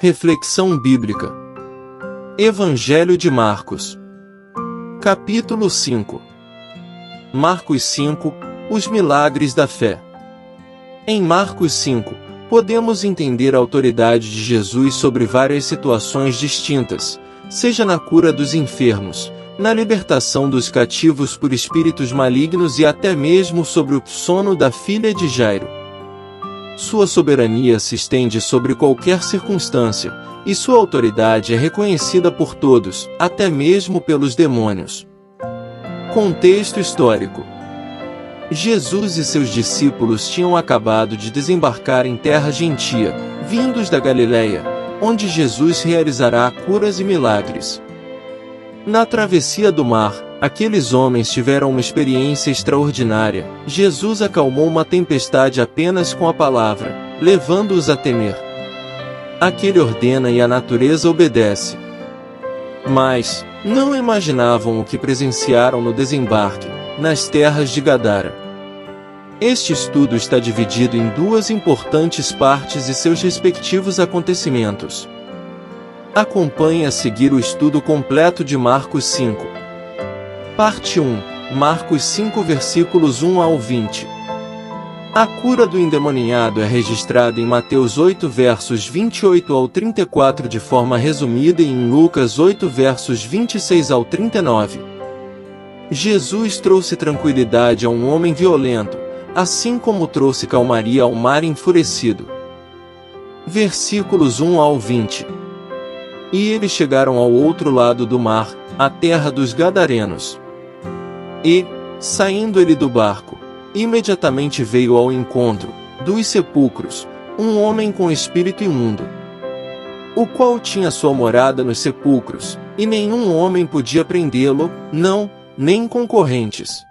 Reflexão bíblica. Evangelho de Marcos. Capítulo 5. Marcos 5. Os milagres da fé. Em Marcos 5, podemos entender a autoridade de Jesus sobre várias situações distintas, seja na cura dos enfermos, na libertação dos cativos por espíritos malignos e até mesmo sobre o sono da filha de Jairo. Sua soberania se estende sobre qualquer circunstância, e sua autoridade é reconhecida por todos, até mesmo pelos demônios. Contexto histórico. Jesus e seus discípulos tinham acabado de desembarcar em terra gentia, vindos da Galileia, onde Jesus realizará curas e milagres. Na travessia do mar, aqueles homens tiveram uma experiência extraordinária. Jesus acalmou uma tempestade apenas com a palavra, levando-os a temer. Aquele ordena e a natureza obedece. Mas não imaginavam o que presenciaram no desembarque, nas terras de Gadara. Este estudo está dividido em duas importantes partes e seus respectivos acontecimentos. Acompanhe a seguir o estudo completo de Marcos 5. Parte 1, Marcos 5 versículos 1 ao 20. A cura do endemoniado é registrada em Mateus 8 versos 28 ao 34 de forma resumida e em Lucas 8 versos 26 ao 39. Jesus trouxe tranquilidade a um homem violento, assim como trouxe calmaria ao mar enfurecido. Versículos 1 ao 20. E eles chegaram ao outro lado do mar, a terra dos Gadarenos. E, saindo ele do barco, imediatamente veio ao encontro, dos sepulcros, um homem com espírito imundo, o qual tinha sua morada nos sepulcros, e nenhum homem podia prendê-lo, não, nem com correntes.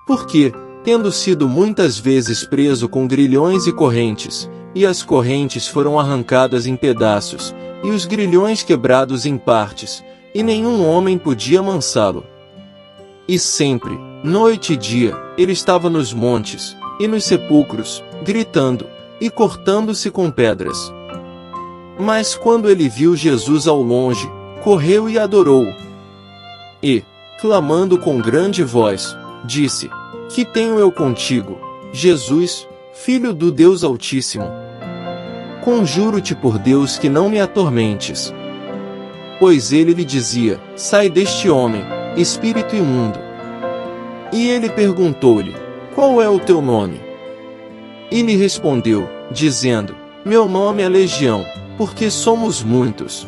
Porque, tendo sido muitas vezes preso com grilhões e correntes, e as correntes foram arrancadas em pedaços, e os grilhões quebrados em partes, e nenhum homem podia amansá-lo. E sempre, noite e dia, ele estava nos montes, e nos sepulcros, gritando, e cortando-se com pedras. Mas quando ele viu Jesus ao longe, correu e adorou-o. E, clamando com grande voz, disse: Que tenho eu contigo, Jesus, Filho do Deus Altíssimo? Conjuro-te por Deus que não me atormentes. Pois ele lhe dizia: Sai deste homem, espírito imundo. E ele perguntou-lhe: Qual é o teu nome? E lhe respondeu, dizendo: Meu nome é Legião, porque somos muitos.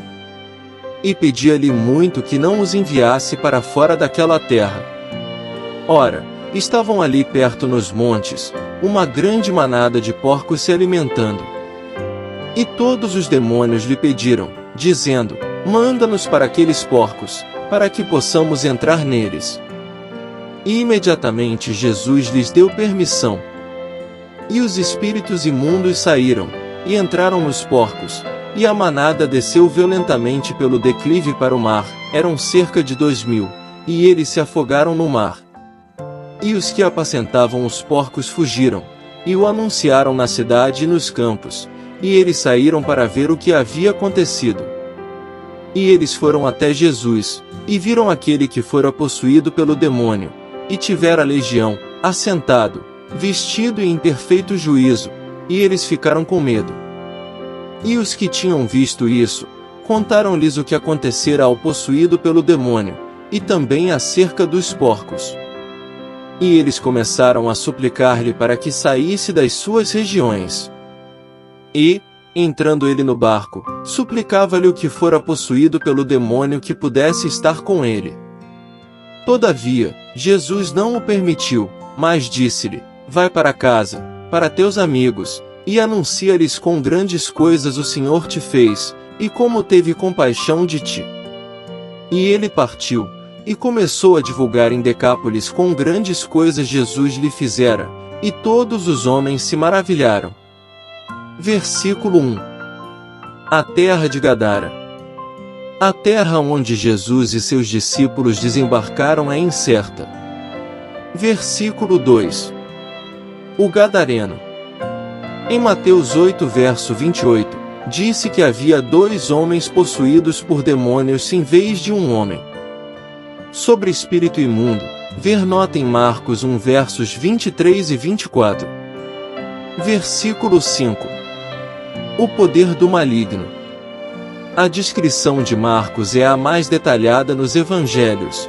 E pedia-lhe muito que não os enviasse para fora daquela terra. Ora, estavam ali perto nos montes, uma grande manada de porcos se alimentando. E todos os demônios lhe pediram, dizendo: Manda-nos para aqueles porcos, para que possamos entrar neles. E imediatamente Jesus lhes deu permissão. E os espíritos imundos saíram, e entraram nos porcos, e a manada desceu violentamente pelo declive para o mar, eram cerca de 2000, e eles se afogaram no mar. E os que apacentavam os porcos fugiram, e o anunciaram na cidade e nos campos, e eles saíram para ver o que havia acontecido. E eles foram até Jesus, e viram aquele que fora possuído pelo demônio, e tivera legião, assentado, vestido e em perfeito juízo, e eles ficaram com medo. E os que tinham visto isso, contaram-lhes o que acontecera ao possuído pelo demônio, e também acerca dos porcos. E eles começaram a suplicar-lhe para que saísse das suas regiões. E, entrando ele no barco, suplicava-lhe o que fora possuído pelo demônio que pudesse estar com ele. Todavia, Jesus não o permitiu, mas disse-lhe: Vai para casa, para teus amigos, e anuncia-lhes quão grandes coisas o Senhor te fez, e como teve compaixão de ti. E ele partiu, e começou a divulgar em Decápolis quão grandes coisas Jesus lhe fizera, e todos os homens se maravilharam. Versículo 1. A terra de Gadara. A terra onde Jesus e seus discípulos desembarcaram é incerta. Versículo 2. O Gadareno. Em Mateus 8 verso 28, disse que havia 2 homens possuídos por demônios em vez de um homem. Sobre espírito imundo, ver nota em Marcos 1 versos 23 e 24. Versículo 5. O poder do maligno. A descrição de Marcos é a mais detalhada nos evangelhos.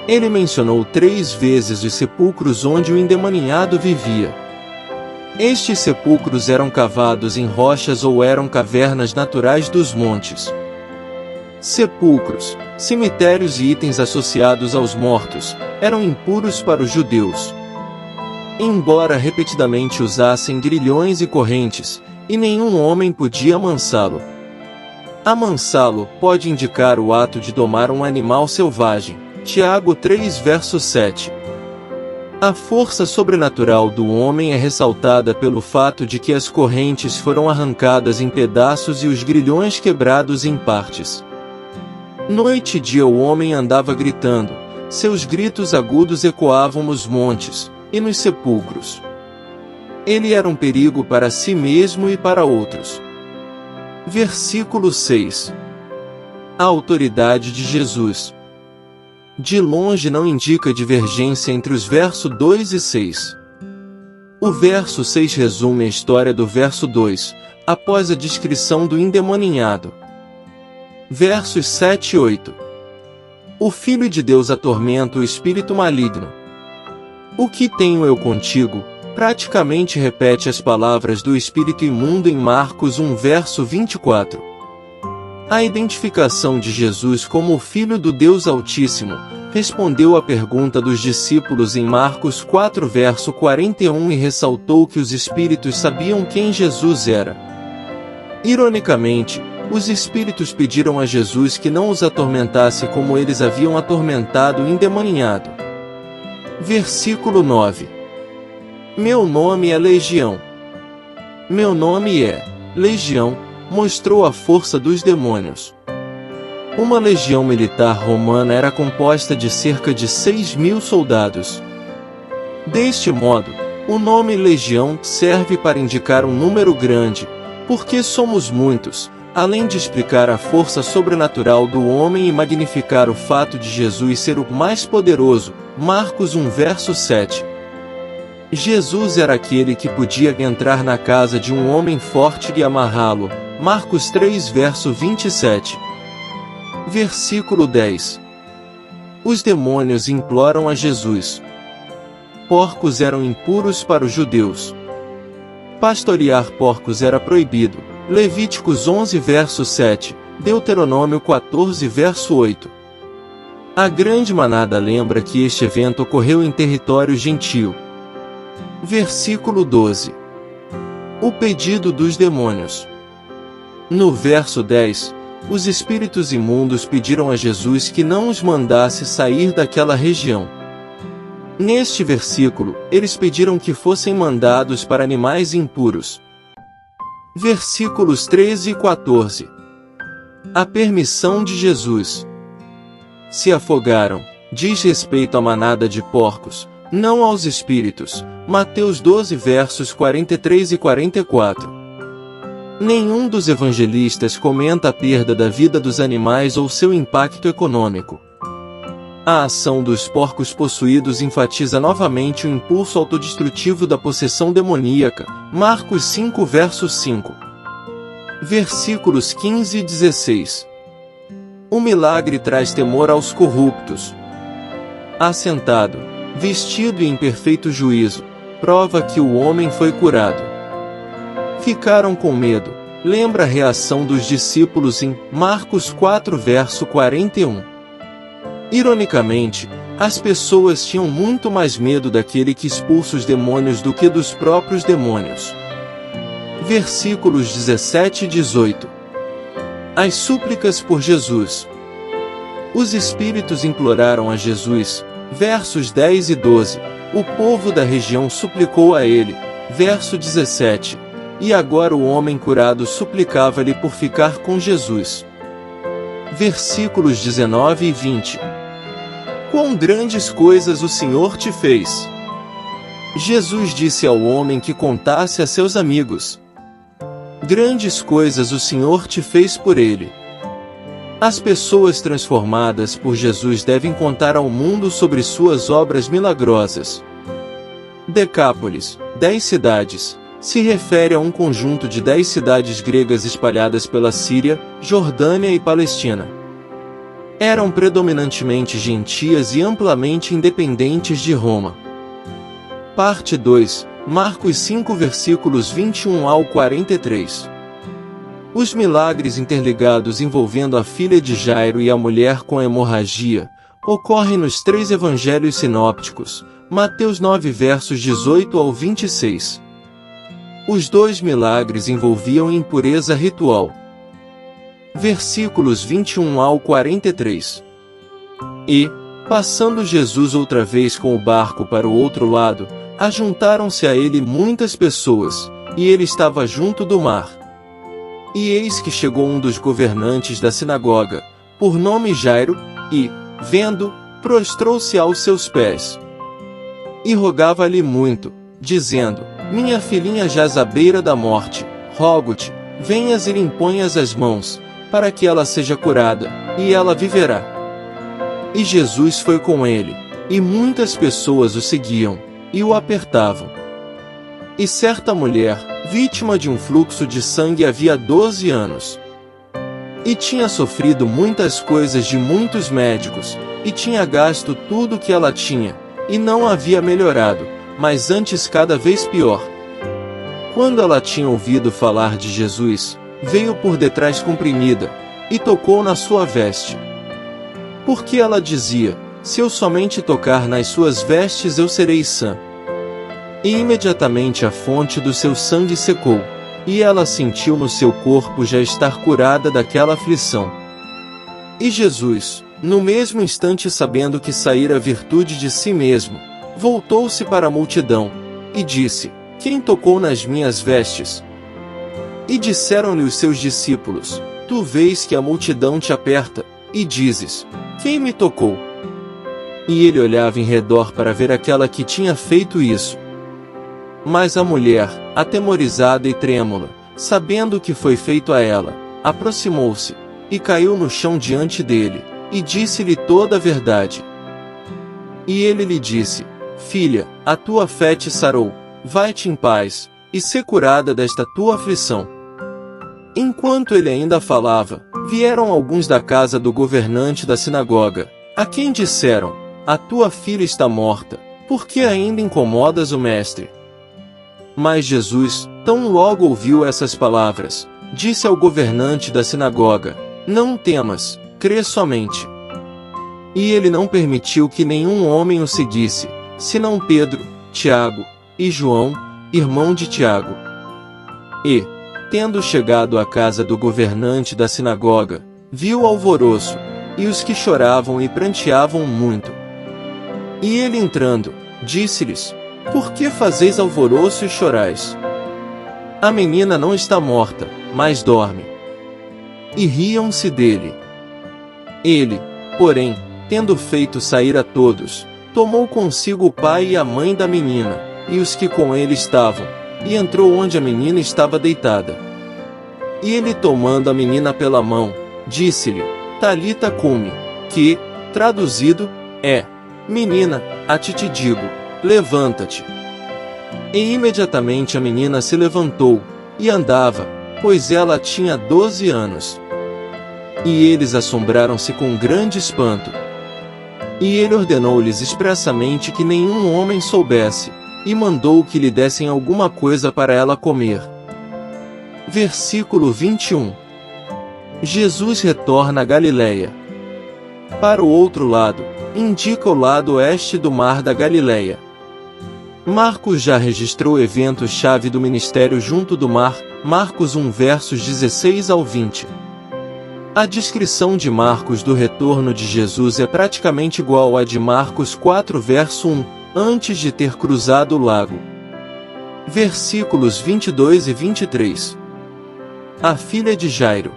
Ele mencionou 3 vezes os sepulcros onde o endemoniado vivia. Estes sepulcros eram cavados em rochas ou eram cavernas naturais dos montes. Sepulcros, cemitérios e itens associados aos mortos, eram impuros para os judeus. Embora repetidamente usassem grilhões e correntes, e nenhum homem podia amansá-lo. Amansá-lo pode indicar o ato de domar um animal selvagem. Tiago 3 verso 7. A força sobrenatural do homem é ressaltada pelo fato de que as correntes foram arrancadas em pedaços e os grilhões quebrados em partes. Noite e dia o homem andava gritando, seus gritos agudos ecoavam nos montes e nos sepulcros. Ele era um perigo para si mesmo e para outros. Versículo 6. A autoridade de Jesus. De longe não indica divergência entre os versos 2 e 6. O verso 6 resume a história do verso 2, após a descrição do endemoniado. Versos 7 e 8. O Filho de Deus atormenta o espírito maligno. O que tenho eu contigo? Praticamente repete as palavras do espírito imundo em Marcos 1 verso 24. A identificação de Jesus como o Filho do Deus Altíssimo respondeu à pergunta dos discípulos em Marcos 4 verso 41 e ressaltou que os espíritos sabiam quem Jesus era. Ironicamente, os espíritos pediram a Jesus que não os atormentasse como eles haviam atormentado o endemoniado. Versículo 9. Meu nome é Legião. Meu nome é Legião, mostrou a força dos demônios. Uma legião militar romana era composta de cerca de 6.000 soldados. Deste modo, o nome legião serve para indicar um número grande, porque somos muitos, além de explicar a força sobrenatural do homem e magnificar o fato de Jesus ser o mais poderoso. Marcos 1 verso 7. Jesus era aquele que podia entrar na casa de um homem forte e amarrá-lo. Marcos 3 verso 27. Versículo 10. Os demônios imploram a Jesus. Porcos eram impuros para os judeus. Pastorear porcos era proibido. Levíticos 11 verso 7, Deuteronômio 14 verso 8. A grande manada lembra que este evento ocorreu em território gentil. Versículo 12. O pedido dos demônios. No verso 10, os espíritos imundos pediram a Jesus que não os mandasse sair daquela região. Neste versículo, eles pediram que fossem mandados para animais impuros. Versículos 13 e 14. A permissão de Jesus. Se afogaram, diz respeito à manada de porcos, não aos espíritos. Mateus 12 versos 43 e 44. Nenhum dos evangelistas comenta a perda da vida dos animais ou seu impacto econômico. A ação dos porcos possuídos enfatiza novamente o impulso autodestrutivo da possessão demoníaca. Marcos 5 verso 5. Versículos 15 e 16. O milagre traz temor aos corruptos. Assentado, vestido e em perfeito juízo, prova que o homem foi curado. Ficaram com medo. Lembra a reação dos discípulos em Marcos 4 verso 41. Ironicamente, as pessoas tinham muito mais medo daquele que expulsa os demônios do que dos próprios demônios. Versículos 17 e 18. As súplicas por Jesus. Os espíritos imploraram a Jesus. Versos 10 e 12. O povo da região suplicou a ele. Verso 17. E agora o homem curado suplicava-lhe por ficar com Jesus. Versículos 19 e 20. Quão grandes coisas o Senhor te fez! Jesus disse ao homem que contasse a seus amigos. Grandes coisas o Senhor te fez por ele. As pessoas transformadas por Jesus devem contar ao mundo sobre suas obras milagrosas. Decápolis, 10 cidades, se refere a um conjunto de 10 cidades gregas espalhadas pela Síria, Jordânia e Palestina. Eram predominantemente gentias e amplamente independentes de Roma. Parte 2, Marcos 5 versículos 21 ao 43. Os milagres interligados envolvendo a filha de Jairo e a mulher com hemorragia ocorrem nos 3 evangelhos sinópticos, Mateus 9 versos 18 ao 26. Os 2 milagres envolviam impureza ritual. Versículos 21 ao 43. E, passando Jesus outra vez com o barco para o outro lado, ajuntaram-se a ele muitas pessoas, e ele estava junto do mar. E eis que chegou um dos governantes da sinagoga, por nome Jairo, e, vendo, prostrou-se aos seus pés. E rogava-lhe muito, dizendo: Minha filhinha jaz à beira da morte, rogo-te, venhas e lhe imponhas as mãos, para que ela seja curada, e ela viverá. E Jesus foi com ele, e muitas pessoas o seguiam, e o apertavam. E certa mulher, vítima de um fluxo de sangue havia 12 anos, e tinha sofrido muitas coisas de muitos médicos, e tinha gasto tudo o que ela tinha, e não havia melhorado, mas antes cada vez pior. Quando ela tinha ouvido falar de Jesus, veio por detrás comprimida, e tocou na sua veste. Porque ela dizia: Se eu somente tocar nas suas vestes eu serei sã. E imediatamente a fonte do seu sangue secou, e ela sentiu no seu corpo já estar curada daquela aflição. E Jesus, no mesmo instante sabendo que saíra a virtude de si mesmo, voltou-se para a multidão, e disse: Quem tocou nas minhas vestes? E disseram-lhe os seus discípulos: Tu vês que a multidão te aperta, e dizes: Quem me tocou? E ele olhava em redor para ver aquela que tinha feito isso. Mas a mulher, atemorizada e trêmula, sabendo o que foi feito a ela, aproximou-se, e caiu no chão diante dele, e disse-lhe toda a verdade. E ele lhe disse: Filha, a tua fé te sarou, vai-te em paz, e sê curada desta tua aflição. Enquanto ele ainda falava, vieram alguns da casa do governante da sinagoga, a quem disseram: A tua filha está morta, por que ainda incomodas o mestre? Mas Jesus, tão logo ouviu essas palavras, disse ao governante da sinagoga: Não temas, crê somente. E ele não permitiu que nenhum homem o seguisse, senão Pedro, Tiago e João, irmão de Tiago. E, tendo chegado à casa do governante da sinagoga, viu o alvoroço, e os que choravam e pranteavam muito. E ele entrando, disse-lhes: Por que fazeis alvoroço e chorais? A menina não está morta, mas dorme. E riam-se dele. Ele, porém, tendo feito sair a todos, tomou consigo o pai e a mãe da menina, e os que com ele estavam, e entrou onde a menina estava deitada. E ele, tomando a menina pela mão, disse-lhe: Talita cumi, que, traduzido, é: Menina, a ti te digo, levanta-te. E imediatamente a menina se levantou, e andava, pois ela tinha 12 anos. E eles assombraram-se com grande espanto. E ele ordenou-lhes expressamente que nenhum homem soubesse, e mandou que lhe dessem alguma coisa para ela comer. Versículo 21. Jesus retorna a Galiléia. Para o outro lado, indica o lado oeste do mar da Galiléia. Marcos já registrou eventos-chave do ministério junto do mar, Marcos 1 versos 16 ao 20. A descrição de Marcos do retorno de Jesus é praticamente igual à de Marcos 4 verso 1, antes de ter cruzado o lago. Versículos 22 e 23. A filha de Jairo.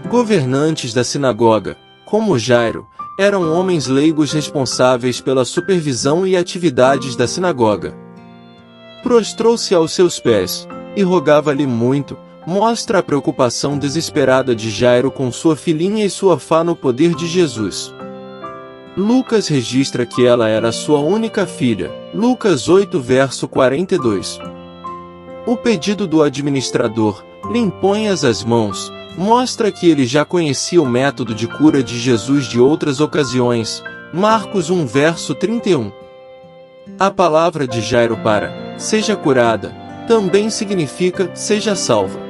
Governantes da sinagoga, como Jairo, eram homens leigos responsáveis pela supervisão e atividades da sinagoga. Prostrou-se aos seus pés, e rogava-lhe muito, mostra a preocupação desesperada de Jairo com sua filhinha e sua fé no poder de Jesus. Lucas registra que ela era sua única filha, Lucas 8 verso 42. O pedido do administrador, lhe impõe as mãos, mostra que ele já conhecia o método de cura de Jesus de outras ocasiões, Marcos 1 verso 31. A palavra de Jairo para seja curada também significa seja salva.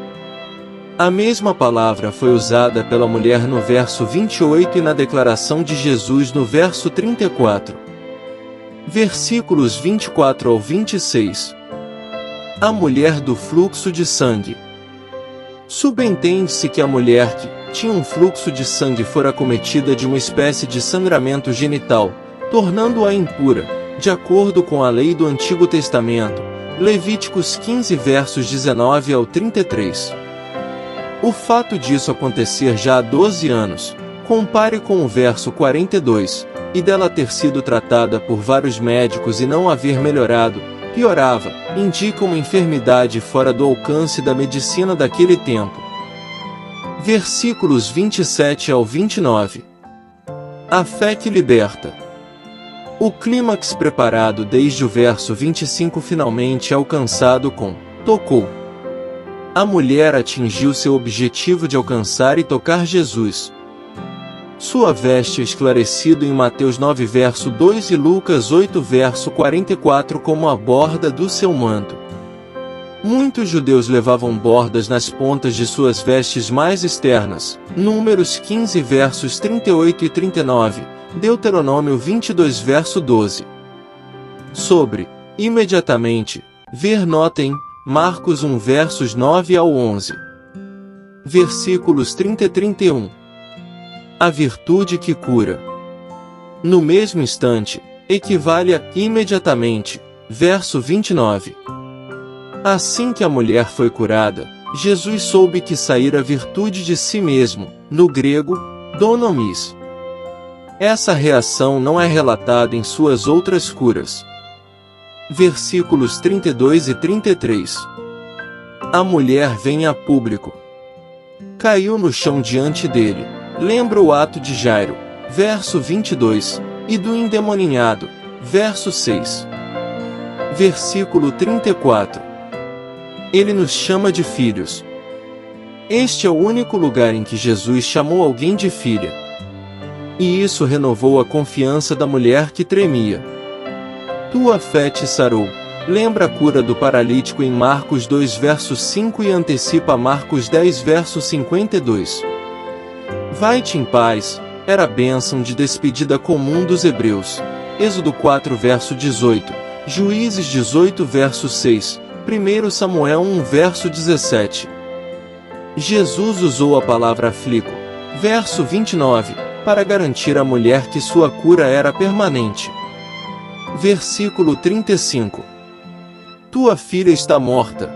A mesma palavra foi usada pela mulher no verso 28 e na declaração de Jesus no verso 34. Versículos 24 ao 26. A mulher do fluxo de sangue. Subentende-se que a mulher que tinha um fluxo de sangue fora acometida de uma espécie de sangramento genital, tornando-a impura, de acordo com a lei do Antigo Testamento, Levíticos 15 versos 19 ao 33. O fato disso acontecer já há 12 anos, compare com o verso 42, e dela ter sido tratada por vários médicos e não haver melhorado, piorava, indica uma enfermidade fora do alcance da medicina daquele tempo. Versículos 27 ao 29. A fé que liberta. O clímax preparado desde o verso 25 finalmente é alcançado com tocou. A mulher atingiu seu objetivo de alcançar e tocar Jesus. Sua veste é esclarecido em Mateus 9 verso 2 e Lucas 8 verso 44 como a borda do seu manto. Muitos judeus levavam bordas nas pontas de suas vestes mais externas, Números 15 versos 38 e 39, Deuteronômio 22 verso 12. Sobre, imediatamente, ver notem, Marcos 1 versos 9 ao 11. Versículos 30 e 31. A virtude que cura. No mesmo instante, equivale a imediatamente, verso 29. Assim que a mulher foi curada, Jesus soube que saíra a virtude de si mesmo, no grego, dunamis. Essa reação não é relatada em suas outras curas. Versículos 32 e 33. A mulher vem a público. Caiu no chão diante dele. Lembra o ato de Jairo, verso 22, e do endemoninhado, verso 6. Versículo 34. Ele nos chama de filhos. Este é o único lugar em que Jesus chamou alguém de filha. E isso renovou a confiança da mulher que tremia. Tua fé te sarou. Lembra a cura do paralítico em Marcos 2 verso 5 e antecipa Marcos 10 verso 52. Vai-te em paz, era a bênção de despedida comum dos hebreus. Êxodo 4 verso 18, Juízes 18 verso 6, 1 Samuel 1 verso 17. Jesus usou a palavra aflico, verso 29, para garantir à mulher que sua cura era permanente. Versículo 35. Tua filha está morta.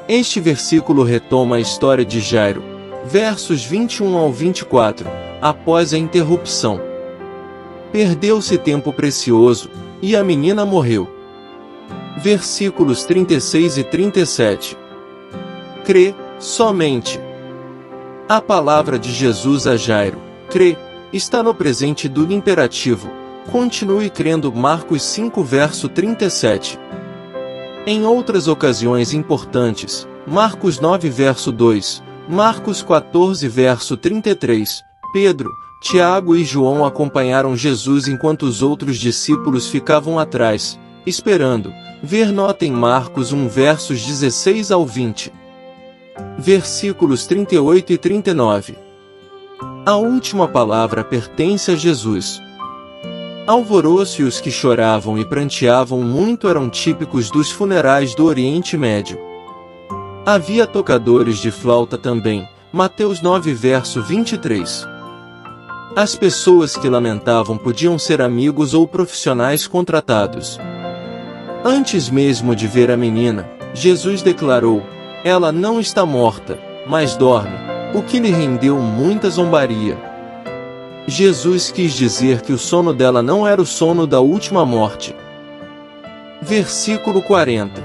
Este versículo retoma a história de Jairo, versos 21 ao 24, após a interrupção. Perdeu-se tempo precioso, e a menina morreu. Versículos 36 e 37. Crê, somente. A palavra de Jesus a Jairo, crê, está no presente do imperativo. Continue crendo. Marcos 5 verso 37. Em outras ocasiões importantes, Marcos 9 verso 2, Marcos 14 verso 33, Pedro, Tiago e João acompanharam Jesus enquanto os outros discípulos ficavam atrás, esperando. Ver nota em Marcos 1 versos 16 ao 20. Versículos 38 e 39. A última palavra pertence a Jesus. Alvoroço e os que choravam e pranteavam muito eram típicos dos funerais do Oriente Médio. Havia tocadores de flauta também, Mateus 9 verso 23. As pessoas que lamentavam podiam ser amigos ou profissionais contratados. Antes mesmo de ver a menina, Jesus declarou: ela não está morta, mas dorme, o que lhe rendeu muita zombaria. Jesus quis dizer que o sono dela não era o sono da última morte. Versículo 40.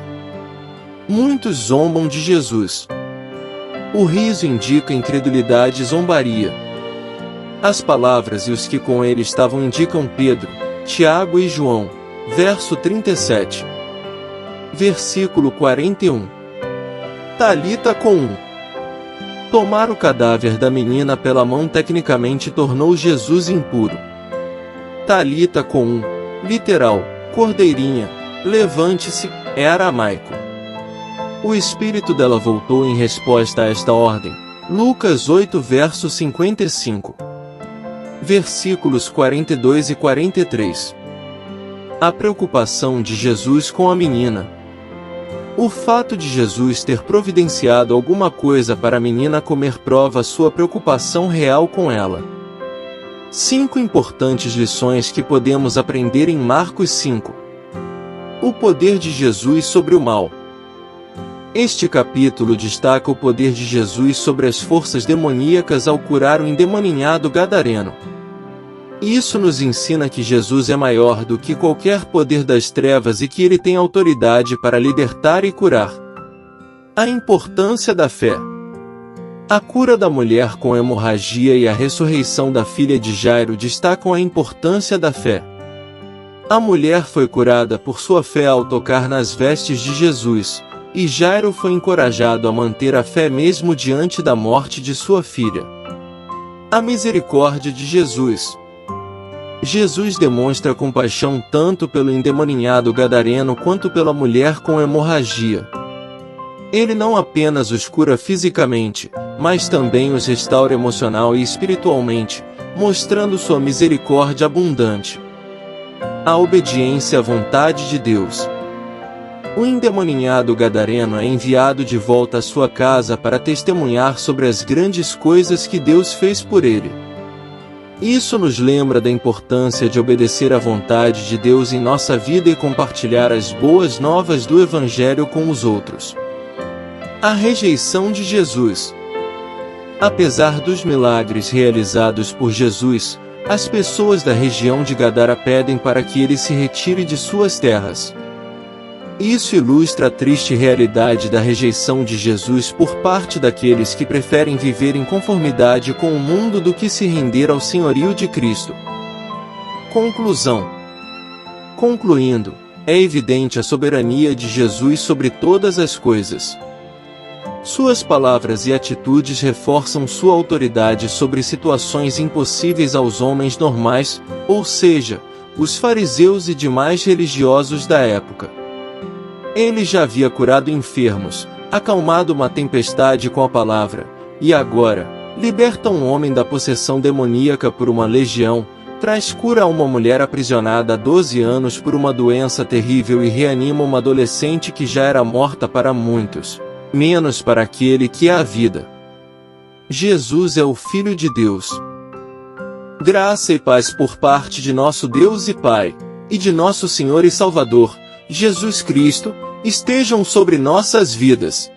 Muitos zombam de Jesus. O riso indica incredulidade e zombaria. As palavras e os que com ele estavam indicam Pedro, Tiago e João. Verso 37. Versículo 41. Talita com. Tomar o cadáver da menina pela mão tecnicamente tornou Jesus impuro. Talita com, literal, cordeirinha, levante-se, é aramaico. O espírito dela voltou em resposta a esta ordem. Lucas 8 verso 55. Versículos 42 e 43. A preocupação de Jesus com a menina. O fato de Jesus ter providenciado alguma coisa para a menina comer prova sua preocupação real com ela. 5 importantes lições que podemos aprender em Marcos 5. O poder de Jesus sobre o mal. Este capítulo destaca o poder de Jesus sobre as forças demoníacas ao curar o endemoninhado gadareno. Isso nos ensina que Jesus é maior do que qualquer poder das trevas e que ele tem autoridade para libertar e curar. A importância da fé. A cura da mulher com hemorragia e a ressurreição da filha de Jairo destacam a importância da fé. A mulher foi curada por sua fé ao tocar nas vestes de Jesus, e Jairo foi encorajado a manter a fé mesmo diante da morte de sua filha. A misericórdia de Jesus. Jesus demonstra compaixão tanto pelo endemoninhado gadareno quanto pela mulher com hemorragia. Ele não apenas os cura fisicamente, mas também os restaura emocional e espiritualmente, mostrando sua misericórdia abundante. A obediência à vontade de Deus. O endemoninhado gadareno é enviado de volta à sua casa para testemunhar sobre as grandes coisas que Deus fez por ele. Isso nos lembra da importância de obedecer à vontade de Deus em nossa vida e compartilhar as boas novas do Evangelho com os outros. A rejeição de Jesus. Apesar dos milagres realizados por Jesus, as pessoas da região de Gadara pedem para que ele se retire de suas terras. Isso ilustra a triste realidade da rejeição de Jesus por parte daqueles que preferem viver em conformidade com o mundo do que se render ao senhorio de Cristo. Conclusão. Concluindo, é evidente a soberania de Jesus sobre todas as coisas. Suas palavras e atitudes reforçam sua autoridade sobre situações impossíveis aos homens normais, ou seja, os fariseus e demais religiosos da época. Ele já havia curado enfermos, acalmado uma tempestade com a palavra, e agora, liberta um homem da possessão demoníaca por uma legião, traz cura a uma mulher aprisionada há 12 anos por uma doença terrível e reanima uma adolescente que já era morta para muitos, menos para aquele que é a vida. Jesus é o Filho de Deus. Graça e paz por parte de nosso Deus e Pai, e de nosso Senhor e Salvador, Jesus Cristo, estejam sobre nossas vidas.